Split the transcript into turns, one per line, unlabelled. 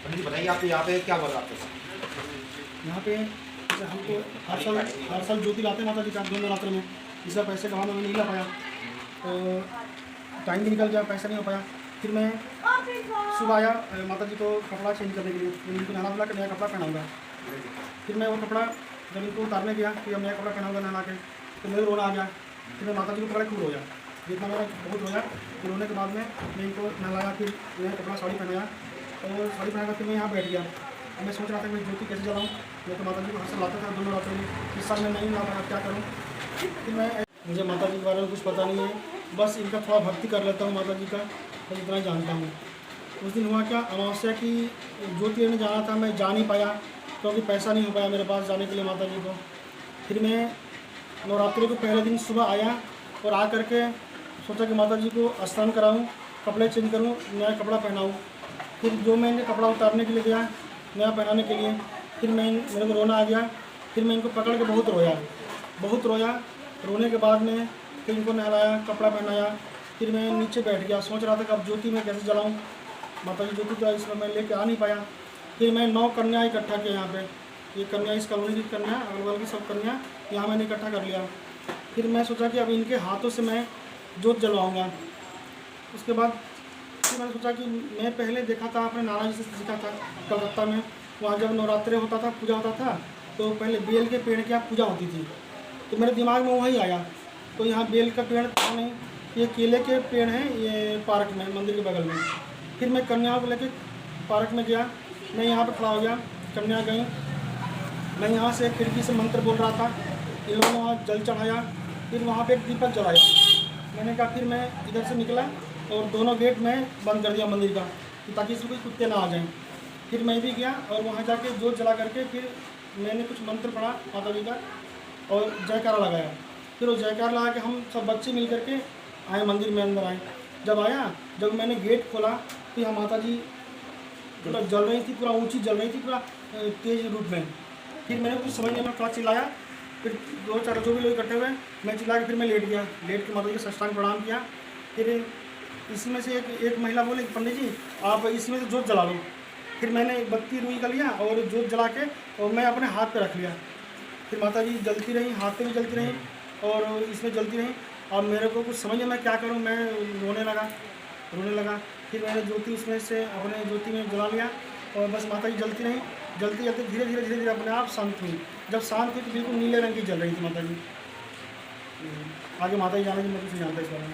पंडित जी बताइए, आप यहाँ पे क्या बोल रहे हैं आपके साथ?
यहाँ पे जैसे हमको हर साल ज्योति लाते हैं माता जी का दोनों रात्र में। इस बार पैसे कमाना मैं नहीं ला पाया, तो टाइम भी निकल गया, पैसा नहीं हो पाया। फिर मैं सुबह आया माता जी को कपड़ा चेंज करने के लिए, इनको नहा धुला के नया कपड़ा पहनाऊँगा। फिर मैं वो कपड़ा जब इनको उतारने गया कि अब नया कपड़ा पहनाऊँगा नहा के, तो मेरे रोना आ गया। फिर मैं माता जी को पकड़े खूब रोया, जितना मेरा बहुत रोया। फिर रोने के बाद में मैं इनको नहलाया, फिर नया कपड़ा साड़ी पहनाया, और साड़ी पहना कर फिर मैं यहाँ बैठ गया। मैं सोच रहा था कि मैं ज्योति कैसे जलाऊँ। मैं तो माता जी को हर साल लाता था दोनों रातों में, इस साल मैं नहीं ला पाया, क्या करूँ। फिर मुझे माता जी के बारे में कुछ पता नहीं है, बस इनका थोड़ा भक्ति कर लेता हूँ माता जी का, बस इतना ही जानता हूँ। उस दिन हुआ क्या, अमावस्या की ज्योति लेने जाना था, मैं जा नहीं पाया क्योंकि पैसा नहीं हो पाया मेरे पास जाने के लिए माता जी को। फिर मैं नवरात्रि को पहले दिन सुबह आया और आ करके सोचा कि माता जी को स्नान कराऊँ, कपड़े चेंज करूँ, नया कपड़ा पहनाऊँ। फिर जो मैंने कपड़ा उतारने के लिए गया नया पहनाने के लिए, फिर मेरे को रोना आ गया। फिर मैं इनको पकड़ के बहुत रोया। रोने के बाद में फिर इनको नहलाया, कपड़ा पहनाया। फिर मैं नीचे बैठ गया, सोच रहा था कि अब ज्योति मैं कैसे जलाऊँ। माता जी ज्योति तो इसमें मैं लेके आ नहीं पाया। फिर मैं 9 कन्या इकट्ठा किया यहाँ पे, ये कन्या इस कॉलोनी की कन्या, अगल बगल की सब कन्या यहाँ मैंने इकट्ठा कर लिया। फिर मैं सोचा कि अब इनके हाथों से मैं जोत जलवाऊँगा। उसके बाद फिर मैंने सोचा कि मैं पहले देखा था, अपने नाना जी से सीखा था कलकत्ता में। वहाँ जब नवरात्रि होता था, पूजा होता था, तो पहले बेल के पेड़ की यहाँ पूजा होती थी। तो मेरे दिमाग में वही आया। तो यहाँ बेल का पेड़ था नहीं, ये केले के पेड़ हैं ये पार्क में, मंदिर के बगल में। फिर मैं कन्याओं को लेकर पार्क में गया, मैं यहाँ पर खड़ा हो गया, कन्या गई। मैं यहाँ से खिड़की से मंत्र बोल रहा था, इन लोगों ने वहाँ जल चढ़ाया। फिर वहाँ पे एक दीपक जलाया। मैंने कहा, फिर मैं इधर से निकला और दोनों गेट में बंद कर दिया मंदिर का, ताकि इसमें कोई कुत्ते ना आ जाएं। फिर मैं भी गया और वहाँ जाके जोत जला करके फिर मैंने कुछ मंत्र पढ़ा माता जी का और जयकारा लगाया। फिर वो जयकारा लगा के हम सब बच्चे मिल करके आए, मंदिर में अंदर आए। जब मैंने गेट खोला तो यहाँ माता जी पूरा जल रही थी, पूरा ऊँची जल रही थी, पूरा तेज रूप में। फिर मैंने कुछ समझ नहीं, मैं थोड़ा चिल्लाया। फिर 2-4 जो भी लोग इकट्ठे हुए, मैं चिल्ला के फिर मैं लेट गया। लेट के माता जी को साष्टांग प्रणाम किया। फिर इसी में से एक महिला बोले, पंडित जी आप इसी में से जोत जला लो। फिर मैंने एक बत्ती रुई का लिया और जोत जला के और मैं अपने हाथ पे रख लिया। फिर माता जी जलती रही, हाथ पे भी जलती रही और इसमें जलती रही। और मेरे को कुछ समझ में मैं क्या करूं, मैं रोने लगा। फिर मैंने ज्योति उसमें से अपने ज्योति में जला लिया और बस माता जी जलती रही। जलते धीरे धीरे अपने आप शांत हुई। जब शांत हुई तो बिल्कुल नीले रंग की जल रही थी माता जी। आगे माता जी जाने की मैं कुछ नहीं जानता इस बारे में।